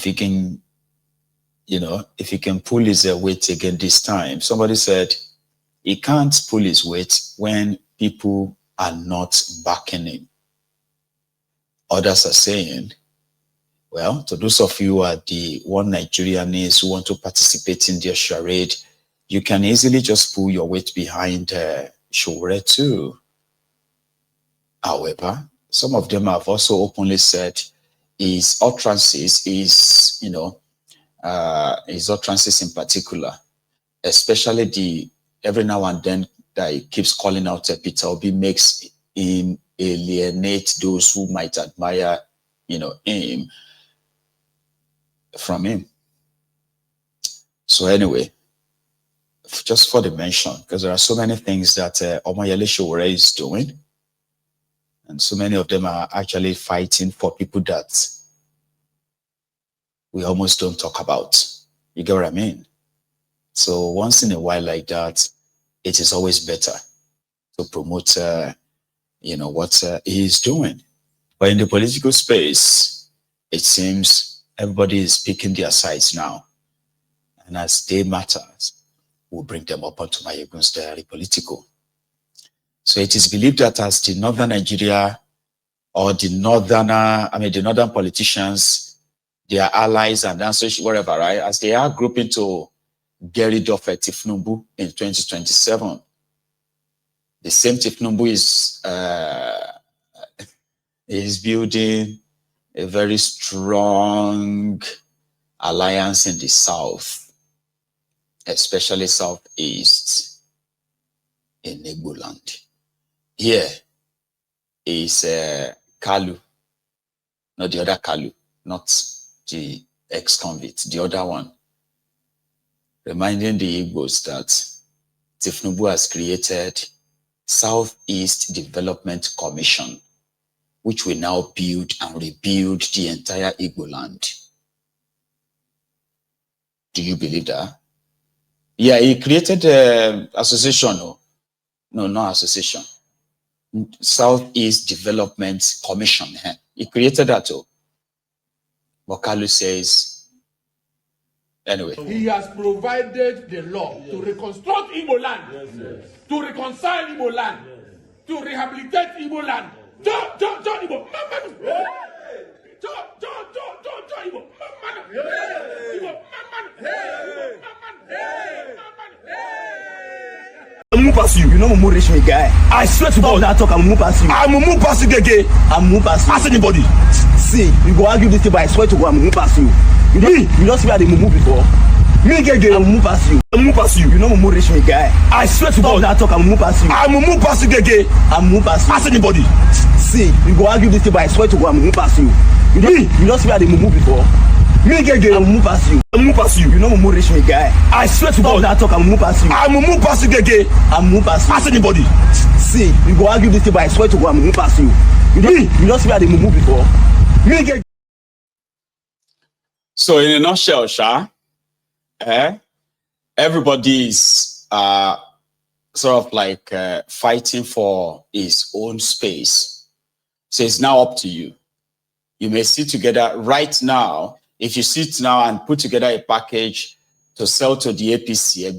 if he can, if he can pull his weight again this time. Somebody said he can't pull his weight when people are not backing him. Others are saying, well, to those of you who are the one Nigerians who want to participate in their charade, you can easily just pull your weight behind Showore too. However, some of them have also openly said his utterances his utterances in particular, especially every now and then that he keeps calling out Peter Obi, makes him alienate those who might admire, him from him. So anyway, just for the mention, because there are so many things that Omoyele Showore is doing, and so many of them are actually fighting for people that we almost don't talk about. You get what I mean? So once in a while like that, it is always better to promote, what he is doing. But in the political space, it seems everybody is picking their sides now. And as day matters, we'll bring them up onto Mayegun's Diary Political. So it is believed that as the Northern Nigeria or the Northern politicians, their allies and answers, whatever, right, as they are grouping to get rid of Tinubu in 2027, the same Tinubu is building a very strong alliance in the South, especially Southeast in Igbo land. Here is Kalu, not the other Kalu, not the ex-convict, the other one, reminding the Igbos that Tinubu has created Southeast Development Commission, which will now build and rebuild the entire Igbo land. Do you believe that? Yeah, he created an association. No, not association. Southeast Development Commission. He created that too. Wakalu says, anyway. He has provided the law to reconstruct Igbo land, to reconcile Igbo land, to rehabilitate Igbo land. Igbo. I'm move past you. You know I'm more rich me guy. I swear to God, that talk I'm move past you. I'm move past you, Gege. I'm move past you. Ask anybody. See, you go argue this thing, but I swear to God, I'm move past you. You don't see where they move before. Me Gege. I'm move past you. I'm move past you. You know I'm more rich me guy. I swear to God, that talk I'm move past you. I'm move past you, Gege. I'm move past you. Ask anybody. See, you go argue this thing, but I swear to God, I'm move past you. You don't see where they move before. Me Gege. I'm move past you. I'm move past you. You know I'm more rich me guy. I swear to God, that talk I'm move past you. I'm move past you, Gege. I'm move past you. Ask anybody. See, you go argue this thing, but I swear to God, I'm move past you. You don't see where they move before. Me Gege. So in a nutshell, everybody is sort of like fighting for his own space. So it's now up to you. You may sit together right now. If you sit now and put together a package to sell to the APC,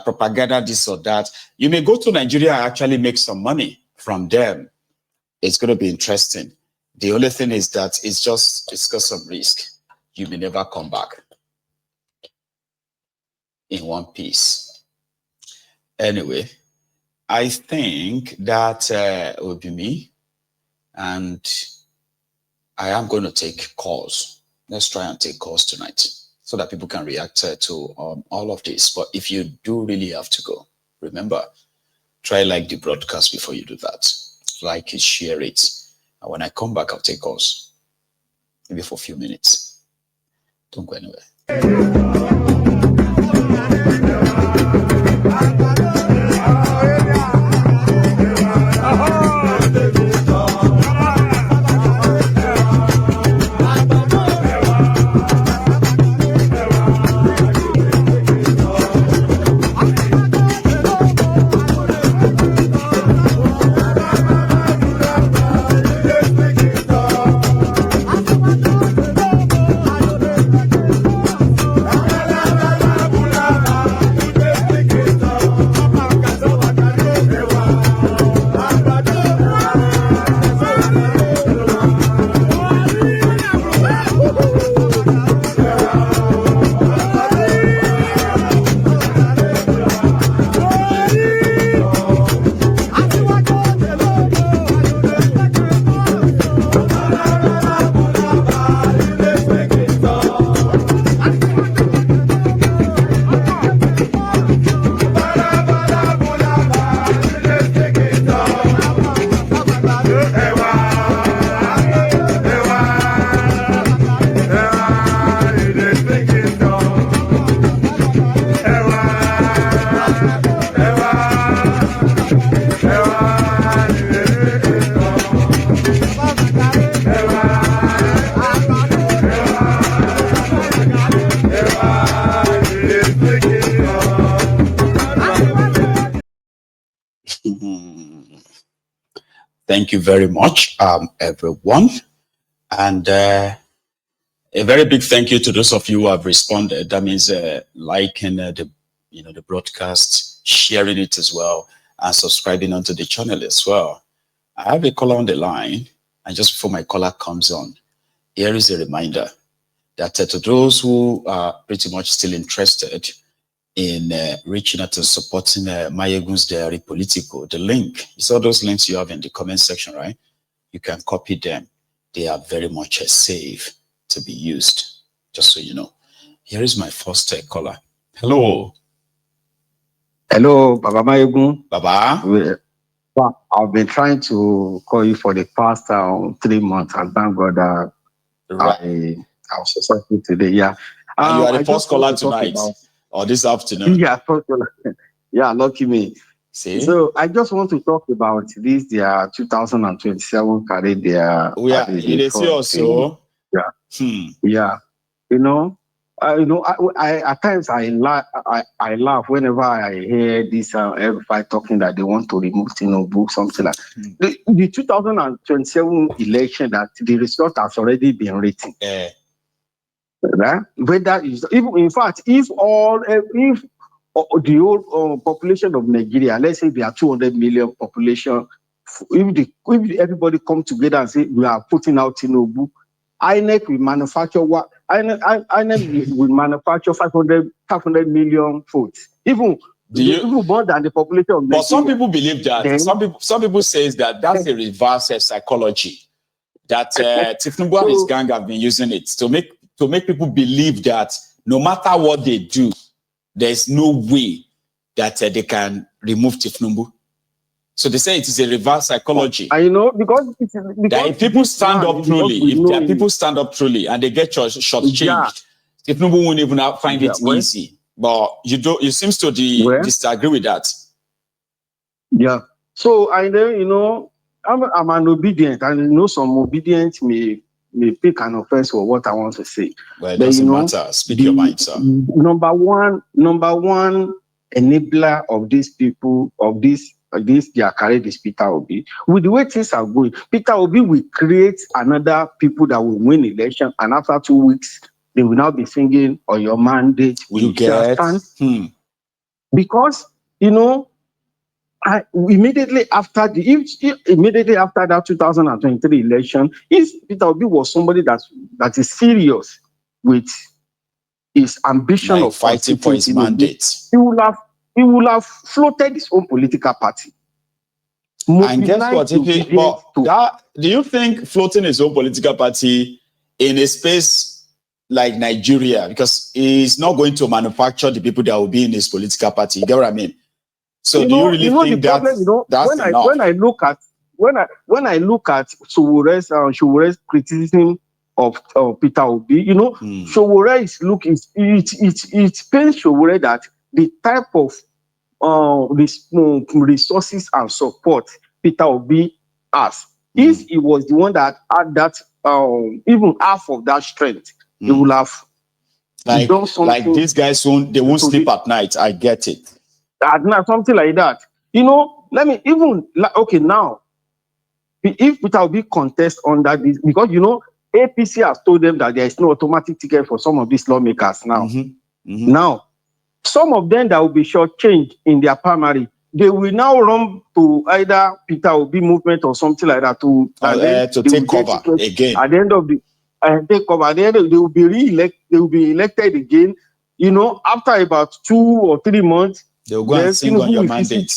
propaganda, this or that, you may go to Nigeria and actually make some money from them. It's going to be interesting. The only thing is that it's got some risk. You may never come back in one piece. Anyway, I think that will be me. And I am going to take calls. Let's try and take calls tonight so that people can react to all of this. But if you do really have to go, remember, try like the broadcast before you do that. Like it, share it. And when I come back, I'll take calls. Maybe for a few minutes. Don't go anywhere. Thank you very much, everyone. And a very big thank you to those of you who have responded. That means liking the broadcast, sharing it as well, and subscribing onto the channel as well. I have a caller on the line, and just before my caller comes on, here is a reminder that to those who are pretty much still interested in reaching out and supporting Mayegun's Diary Political, the link, it's all those links you have in the comment section, right? You can copy them. They are very much safe to be used, just so you know. Here is my first caller. Hello. Hello, Baba Mayegun. Baba. I've been trying to call you for the past 3 months, and thank God that I was successful today. Yeah. And you are the first caller tonight or this afternoon. Yeah, first caller. Yeah, lucky me. See? So I just want to talk about this, their 2027 career. They see also. Yeah. Yeah. I at times I laugh whenever I hear this everybody talking that they want to remove Tinubu, something like the 2027 election, that the result has already been written. Right? Whether is even, in fact, if the whole population of Nigeria, let's say there are 200 million population, if everybody come together and say we are putting out Tinubu, INEC will manufacture INEC will manufacture 500 million votes, even more than the population of Nigeria. But some people believe that. Then, some people say that that's a reverse psychology. That Tinubu and his gang have been using it to make people believe that no matter what they do, there's no way that they can remove Tinubu. So they say it is a reverse psychology. I know, because that if people stand up truly, people stand up truly and they get shortchanged, Tinubu won't even find it easy. But you seems to disagree with that. Yeah. So I know, I'm an obedient, and some obedience may pick an offense for what I want to say. Well, it doesn't matter. Speak your mind, sir. Number one enabler of these people, of this their career is Peter Obi. With the way things are going, Peter Obi will create another people that will win election, and after 2 weeks, they will now be singing on your mandate. You get because immediately after that 2023 election, if Peter Obi was somebody that is serious with his ambition of fighting for his mandate, he will have floated his own political party. And guess what? Do you think floating his own political party in a space like Nigeria, because he's not going to manufacture the people that will be in his political party? You get what I mean? So do you really think that's enough? When I look at Showore's criticism of Peter Obi, Showore is looking. It pains Showore that the type of resources and support Peter Obi has. If he was the one that had that, even half of that strength, he would have done something. Like these guys won't sleep at night. I get it. Something like that. Now, if Peter Obi contest under this, because APC has told them that there is no automatic ticket for some of these lawmakers now. Now, some of them that will be shortchanged in their primary, they will now run to either Peter Obi movement or something like that to take cover again. At the end of the take cover. At the end of they will be elected again. After about 2 or 3 months, they will go and sing on your mandate.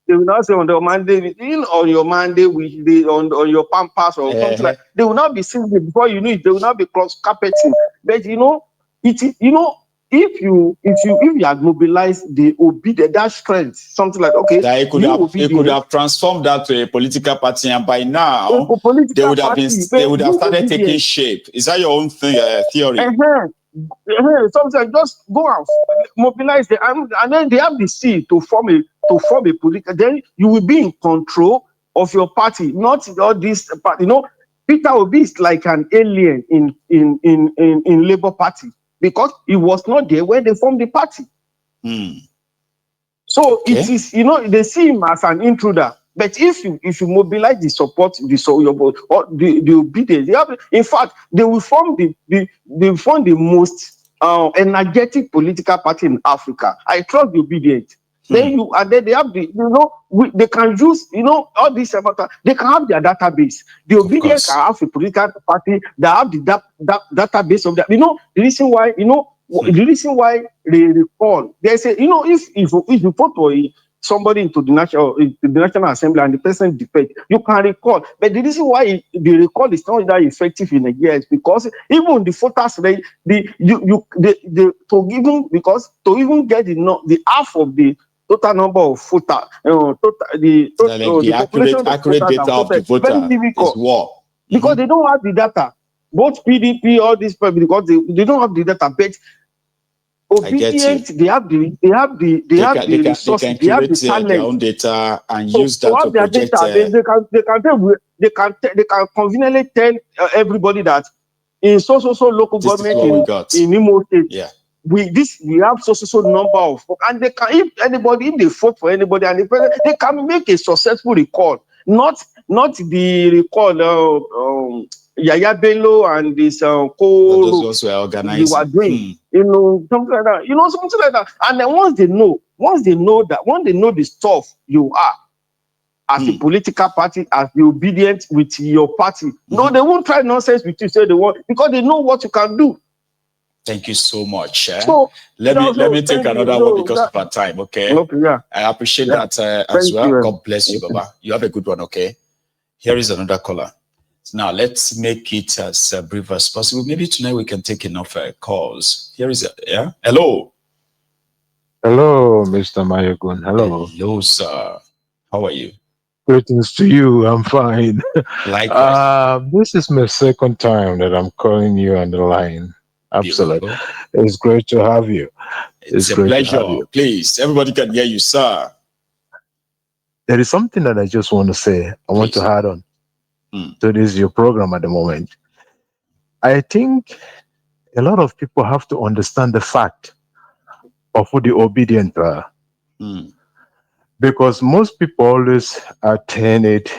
They will not say on the mandate, on your mandate, on your pampas or something like. They will not be singing before you know it. They will not be cross carpeting. But if you had mobilized the that strength, something like that he could have transformed that to a political party, and by now they would have started taking shape. Is that your own theory? Sometimes just go and mobilize them, and then they have the seed to form a political. Then you will be in control of your party, not all this party. Peter Obi is like an alien in Labour Party, because he was not there when they formed the party. So it is, they see him as an intruder. But if you mobilize the support, or the obedience, in fact, they will form the most energetic political party in Africa. I trust the obedient. Then they have they can use all these they can have their database. The obedient can have a political party that have the database of that. The reason why the reason why they recall, they say if you vote for somebody into the National Assembly and the person defect, you can recall. But the reason why the recall is not that effective in Nigeria is because even the voters rate, to even get the half of the total number of voters, the population accurate data of the voter is war. Because they don't have the data. Both PDP, all these people, because they don't have the data. But obedient, they have the resources, they have the talent, their own data and use that to project. They can conveniently tell everybody that in so local government in Imo State, we have so number of, and they can, if they vote for anybody and they can make a successful recall, not the recall Yaya Bello and this those ones were organized. They were doing, something like that. Something like that. And then once they know the stuff you are as a political party, as the obedient with your party, no, they won't try nonsense with you. Say they want, because they know what you can do. Thank you so much. So let me take another one because of our time. Okay. Yeah. I appreciate that as well. God bless you, Baba. You have a good one. Okay. Here is another caller. Now let's make it as brief as possible. Maybe tonight we can take enough calls. Here is hello. Hello, Mr. Mayogun. Hello. Hello, sir. How are you? Greetings to you. I'm fine. Likewise. This is my second time that I'm calling you on the line. Absolutely. Beautiful. It's great to have you. It's a pleasure. Please, everybody can hear you, sir. There is something that I just want to say. I want to add on to this your program at the moment. I think a lot of people have to understand the fact of who the obedient are. Because most people always attend it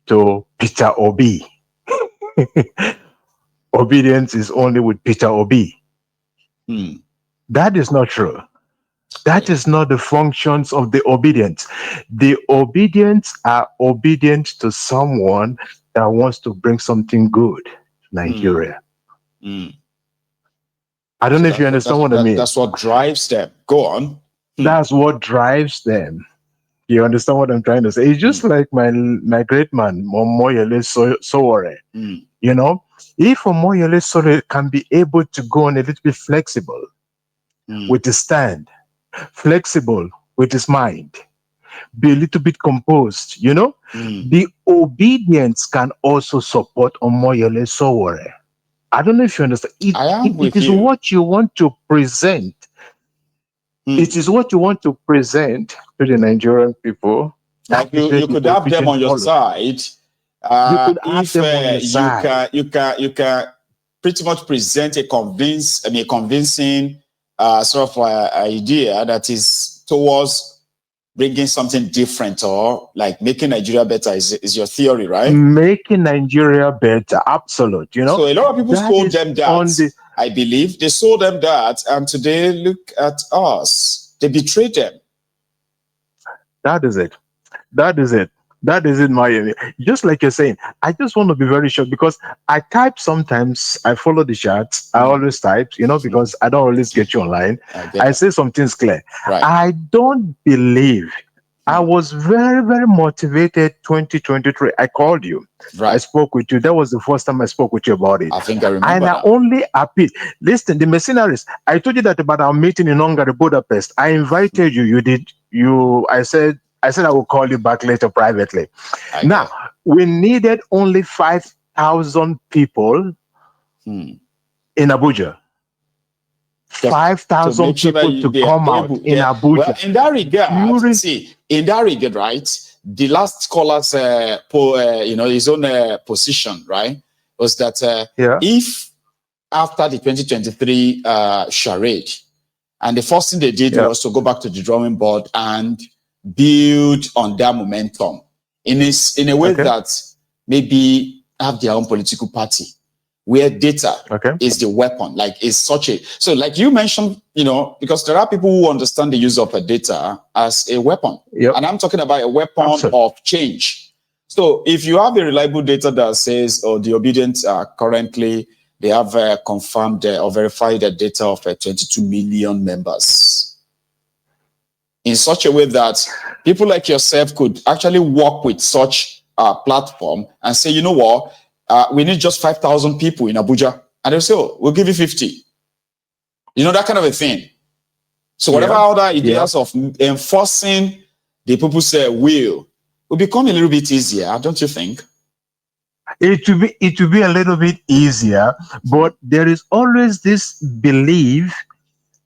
to Peter Obi. Obedience is only with Peter Obi. That is not true. That is not the functions of the obedience. The obedience are obedient to someone that wants to bring something good to Nigeria. I don't know if you understand what I mean. That's what drives them. Go on. That's what drives them. You understand what I'm trying to say? It's just like my great man, Momoyele Sowore. If Momoyele Sowore can be able to go on a little bit flexible with his stand, flexible with his mind, be a little bit composed, the obedience can also support Momoyele Sowore. I don't know if you understand. It is what you want to present. It is what you want to present to the Nigerian people. You could have them on your side. You can pretty much present a convincing sort of idea that is towards bringing something different, or like making Nigeria better is your theory, right? Making Nigeria better, absolute. So a lot of people sold them that. I believe they sold them that, and today look at us. They betrayed them. That is it. Miami. Just like you're saying, I just want to be very short because I type sometimes. I follow the charts. I always type, because I don't always get you online. I say some things clear. Right. I don't believe. I was very, very motivated 2023. I called you. Right. I spoke with you. That was the first time I spoke with you about it. I think I remember. And I only appealed. Listen, the mercenaries, I told you that about our meeting in Hungary, Budapest. I invited you. You did. I said I will call you back later privately. Now, we needed only 5,000 people in Abuja. 5,000 people to come out in Abuja. Well, in that regard, right? The last caller's, his own position, right, was that if after the 2023 charade, and the first thing they did was to go back to the drawing board and build on that momentum, in a way Okay. that maybe have their own political party, where data is the weapon, like is such a, so like you mentioned, you know, because there are people who understand the use of a data as a weapon. Yep. And I'm talking about a weapon Absolutely. of change. So if you have a reliable data that says, oh, the obedient are currently, they have confirmed or verified the data of 22 million members, in such a way that people like yourself could actually work with such a platform and say, you know what, we need just 5,000 people in Abuja. And they'll say, oh, we'll give you 50. You know, that kind of a thing. So whatever other ideas of enforcing the people's will become a little bit easier, don't you think? It will be a little bit easier, but there is always this belief.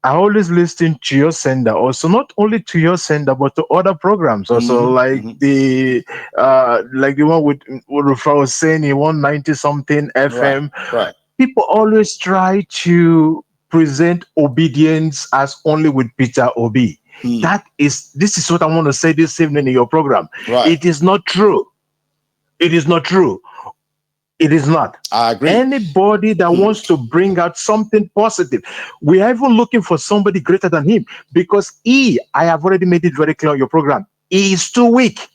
I always listen to your sender, also not only to your sender, but to other programs also, like the one with I was saying, 190 something FM. Right. People always try to present obedience as only with Peter Obi. This is what I want to say this evening in your program. Right. It is not true. It is not true. It is not. I agree. Anybody that wants to bring out something positive, we are even looking for somebody greater than him, because I have already made it very clear on your program, he is too weak.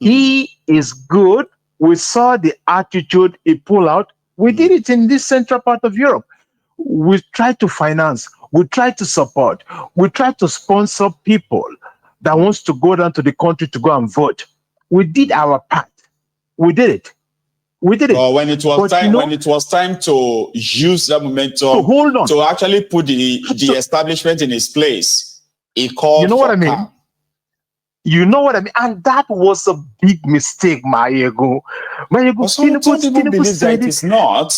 He is good. We saw the attitude he pulled out. We did it in this central part of Europe. We tried to finance, we tried to support, we tried to sponsor people that wants to go down to the country to go and vote. We did our part. We did it. We did it. Well, when it was time, when it was time to use that momentum to actually put the establishment in its place, he called. You know what I mean? You know what I mean? And that was a big mistake, Mayego. Some people believe that it's not.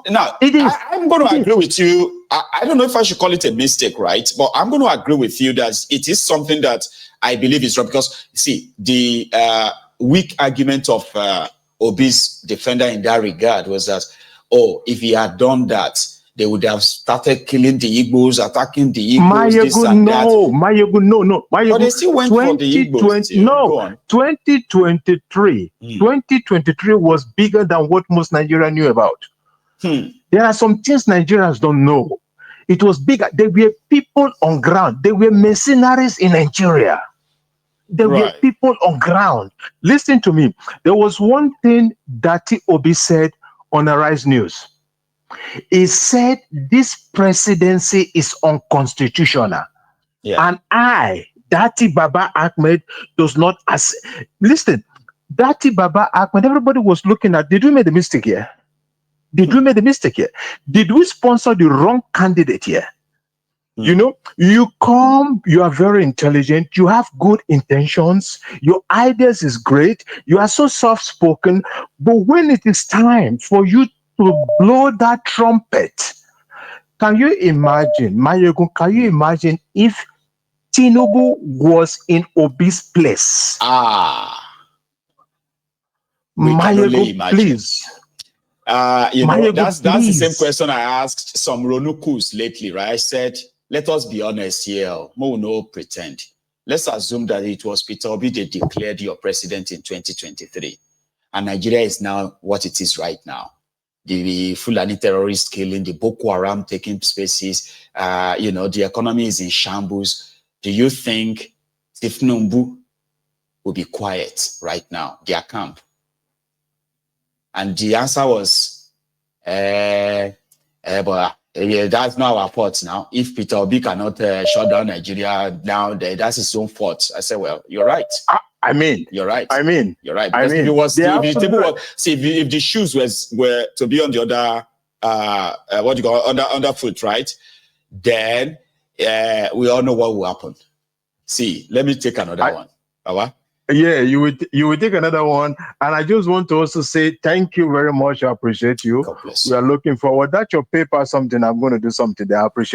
Now, it is. I'm going to agree with you. I don't know if I should call it a mistake, right? But I'm going to agree with you that it is something that I believe is wrong. Because, see, the weak argument of Obi's defender in that regard was that, oh, if he had done that, they would have started killing the Igbos, attacking the Igbos, this and that. No. But they still went for the Igbos. 2023. 2023 was bigger than what most Nigerians knew about. There are some things Nigerians don't know. It was bigger. There were people on ground. There were mercenaries in Nigeria. There were people on ground. Listen to me. There was one thing Dati Obi said on Arise News. He said this presidency is unconstitutional. And Dati Baba Ahmed, does not listen. Dati Baba Ahmed, everybody was looking at, did we make a mistake here? Did we make a mistake here? Did we sponsor the wrong candidate here? You know, you come, you are very intelligent, you have good intentions, your ideas is great, you are so soft-spoken, but when it is time for you to blow that trumpet, can you imagine, Mayego, can you imagine if Tinubu was in Obi's place? We can only imagine. Please. You know, that's the same question I asked some Ronukus lately, right? I said, let us be honest here. No pretend. Let's assume that it was Peter Obi that declared your president in 2023. And Nigeria is now what it is right now. The Fulani terrorists killing, the Boko Haram taking spaces, you know, the economy is in shambles. Do you think Tinubu will be quiet right now, their camp? And the answer was, but that's not our fault now. If Peter Obi cannot shut down Nigeria now, that's his own fault. I said, well, you're right. You're right. You're right. Because if it was, if the shoes were to be on the other, underfoot, right? Then we all know what will happen. See, let me take another one. Yeah, you would take another one. And I just want to also say thank you very much. I appreciate you. God bless you. We are looking forward. That's your paper, something. I'm going to do something there. I appreciate